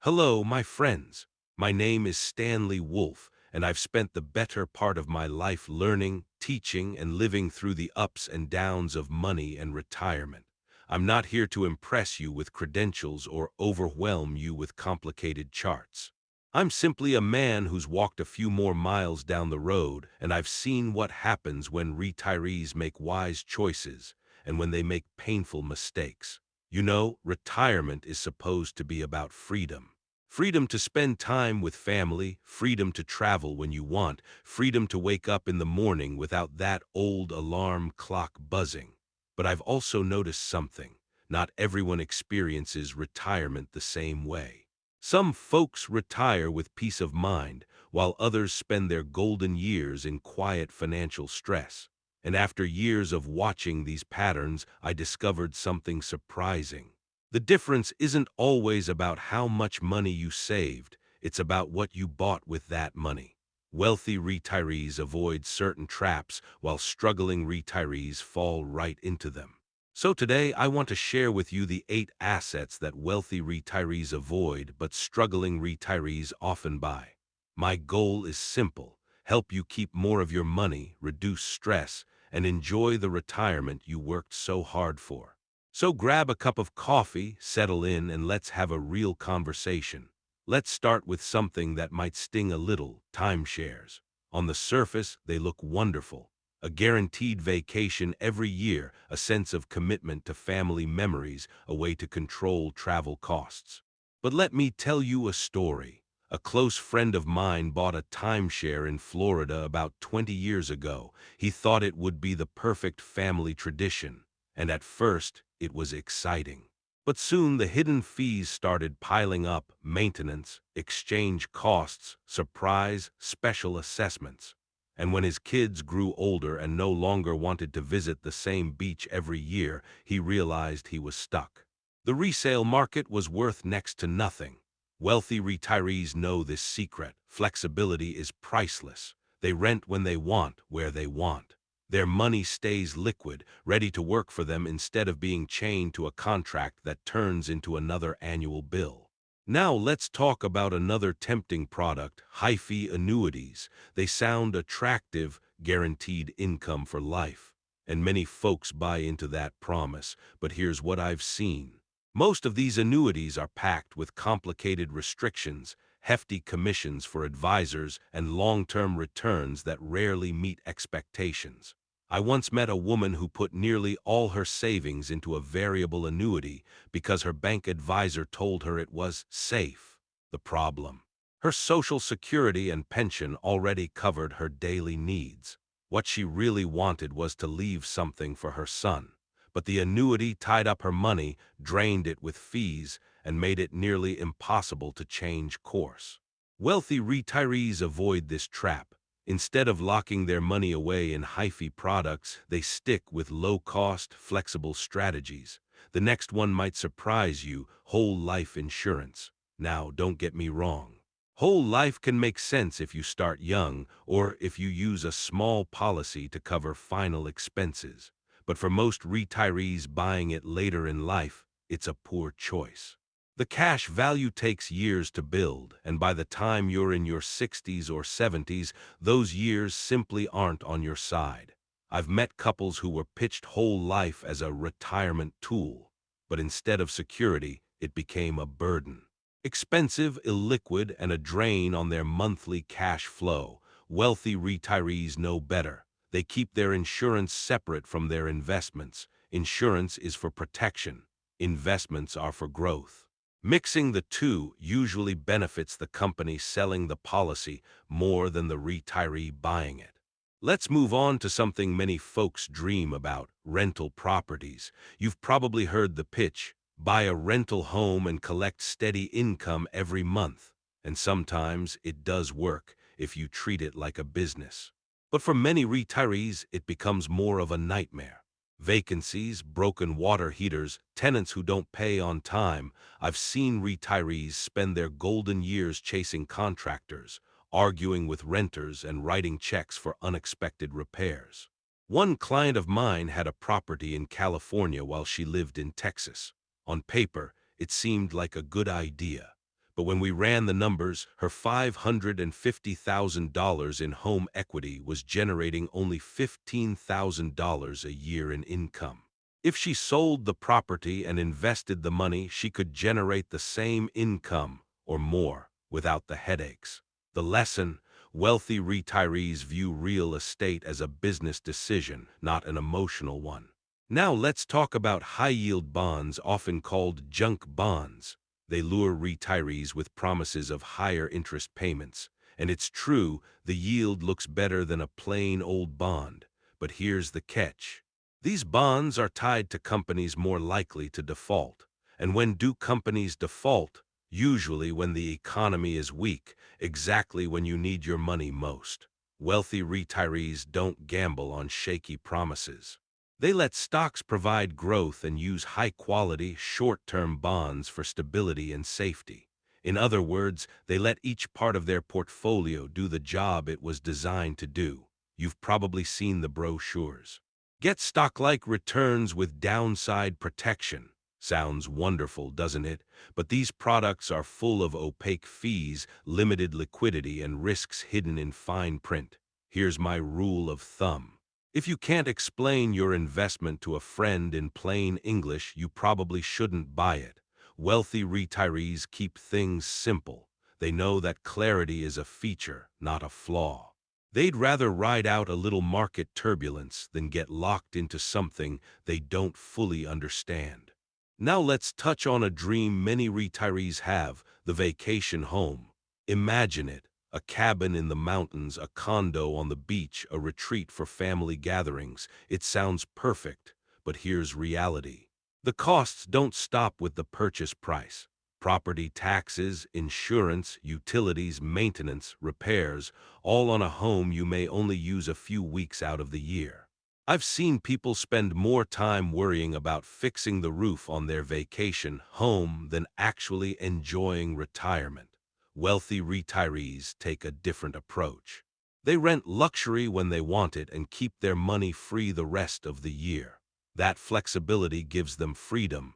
Hello, my friends. My name is Stanley Wolfe, and I've spent the better part of my life learning, teaching, and living through the ups and downs of money and retirement. I'm not here to impress you with credentials or overwhelm you with complicated charts. I'm simply a man who's walked a few more miles down the road, and I've seen what happens when retirees make wise choices and when they make painful mistakes. You know, retirement is supposed to be about freedom. Freedom to spend time with family, freedom to travel when you want, freedom to wake up in the morning without that old alarm clock buzzing. But I've also noticed something. Not everyone experiences retirement the same way. Some folks retire with peace of mind, while others spend their golden years in quiet financial stress. And after years of watching these patterns, I discovered something surprising. The difference isn't always about how much money you saved, it's about what you bought with that money. Wealthy retirees avoid certain traps while struggling retirees fall right into them. So today I want to share with you the 8 assets that wealthy retirees avoid but struggling retirees often buy. My goal is simple: help you keep more of your money, reduce stress, and enjoy the retirement you worked so hard for. So grab a cup of coffee, settle in, and let's have a real conversation. Let's start with something that might sting a little: timeshares. On the surface, they look wonderful. A guaranteed vacation every year, a sense of commitment to family memories, a way to control travel costs. But let me tell you a story. A close friend of mine bought a timeshare in Florida about 20 years ago. He thought it would be the perfect family tradition, and at first, it was exciting. But soon the hidden fees started piling up: maintenance, exchange costs, surprise, special assessments. And when his kids grew older and no longer wanted to visit the same beach every year, he realized he was stuck. The resale market was worth next to nothing. Wealthy retirees know this secret: flexibility is priceless. They rent when they want, where they want. Their money stays liquid, ready to work for them instead of being chained to a contract that turns into another annual bill. Now let's talk about another tempting product: high-fee annuities. They sound attractive: guaranteed income for life. And many folks buy into that promise, but here's what I've seen. Most of these annuities are packed with complicated restrictions, hefty commissions for advisors, and long-term returns that rarely meet expectations. I once met a woman who put nearly all her savings into a variable annuity because her bank advisor told her it was safe. The problem: her Social Security and pension already covered her daily needs. What she really wanted was to leave something for her son. But the annuity tied up her money, drained it with fees, and made it nearly impossible to change course. Wealthy retirees avoid this trap. Instead of locking their money away in high-fee products, they stick with low-cost, flexible strategies. The next one might surprise you: whole life insurance. Now, don't get me wrong. Whole life can make sense if you start young or if you use a small policy to cover final expenses. But for most retirees buying it later in life, it's a poor choice. The cash value takes years to build, and by the time you're in your 60s or 70s, those years simply aren't on your side. I've met couples who were pitched whole life as a retirement tool, but instead of security, it became a burden. Expensive, illiquid, and a drain on their monthly cash flow. Wealthy retirees know better. They keep their insurance separate from their investments. Insurance is for protection. Investments are for growth. Mixing the two usually benefits the company selling the policy more than the retiree buying it. Let's move on to something many folks dream about: rental properties. You've probably heard the pitch: buy a rental home and collect steady income every month. And sometimes it does work if you treat it like a business. But for many retirees, it becomes more of a nightmare. Vacancies, broken water heaters, tenants who don't pay on time. I've seen retirees spend their golden years chasing contractors, arguing with renters, and writing checks for unexpected repairs. One client of mine had a property in California while she lived in Texas. On paper, it seemed like a good idea. But when we ran the numbers, her $550,000 in home equity was generating only $15,000 a year in income. If she sold the property and invested the money, she could generate the same income or more without the headaches. The lesson: wealthy retirees view real estate as a business decision, not an emotional one. Now let's talk about high-yield bonds, often called junk bonds. They lure retirees with promises of higher interest payments. And it's true, the yield looks better than a plain old bond. But here's the catch. These bonds are tied to companies more likely to default. And when do companies default? Usually when the economy is weak, exactly when you need your money most. Wealthy retirees don't gamble on shaky promises. They let stocks provide growth and use high-quality, short-term bonds for stability and safety. In other words, they let each part of their portfolio do the job it was designed to do. You've probably seen the brochures. Get stock-like returns with downside protection. Sounds wonderful, doesn't it? But these products are full of opaque fees, limited liquidity, and risks hidden in fine print. Here's my rule of thumb. If you can't explain your investment to a friend in plain English, you probably shouldn't buy it. Wealthy retirees keep things simple. They know that clarity is a feature, not a flaw. They'd rather ride out a little market turbulence than get locked into something they don't fully understand. Now let's touch on a dream many retirees have: the vacation home. Imagine it: a cabin in the mountains, a condo on the beach, a retreat for family gatherings. It sounds perfect, but here's reality. The costs don't stop with the purchase price. Property taxes, insurance, utilities, maintenance, repairs, all on a home you may only use a few weeks out of the year. I've seen people spend more time worrying about fixing the roof on their vacation home than actually enjoying retirement. Wealthy retirees take a different approach. They rent luxury when they want it and keep their money free the rest of the year. That flexibility gives them freedom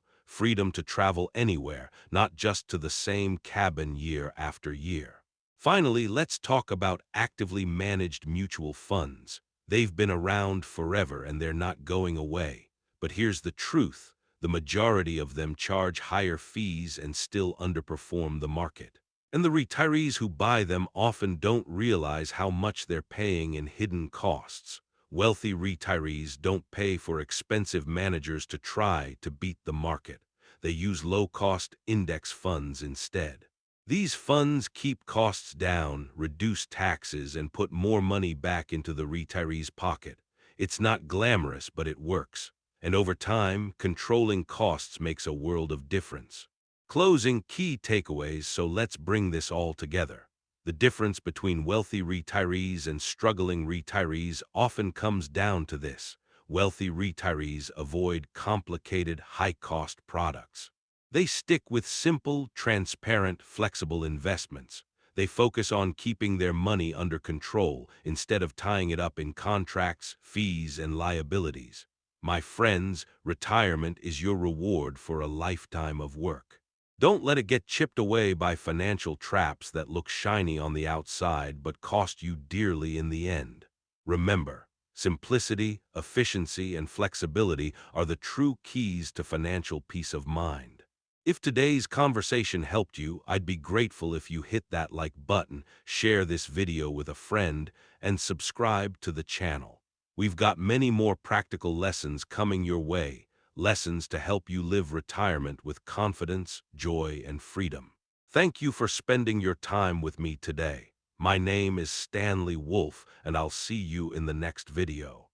to travel anywhere, not just to the same cabin year after year. Finally, let's talk about actively managed mutual funds. They've been around forever and they're not going away. But here's the truth: the majority of them charge higher fees and still underperform the market. And the retirees who buy them often don't realize how much they're paying in hidden costs. Wealthy retirees don't pay for expensive managers to try to beat the market. They use low-cost index funds instead. These funds keep costs down, reduce taxes, and put more money back into the retiree's pocket. It's not glamorous, but it works. And over time, controlling costs makes a world of difference. Closing key takeaways, so let's bring this all together. The difference between wealthy retirees and struggling retirees often comes down to this: wealthy retirees avoid complicated, high-cost products. They stick with simple, transparent, flexible investments. They focus on keeping their money under control instead of tying it up in contracts, fees, and liabilities. My friends, retirement is your reward for a lifetime of work. Don't let it get chipped away by financial traps that look shiny on the outside but cost you dearly in the end. Remember, simplicity, efficiency, and flexibility are the true keys to financial peace of mind. If today's conversation helped you, I'd be grateful if you hit that like button, share this video with a friend, and subscribe to the channel. We've got many more practical lessons coming your way. Lessons to help you live retirement with confidence, joy, and freedom. Thank you for spending your time with me today. My name is Stanley Wolfe, and I'll see you in the next video.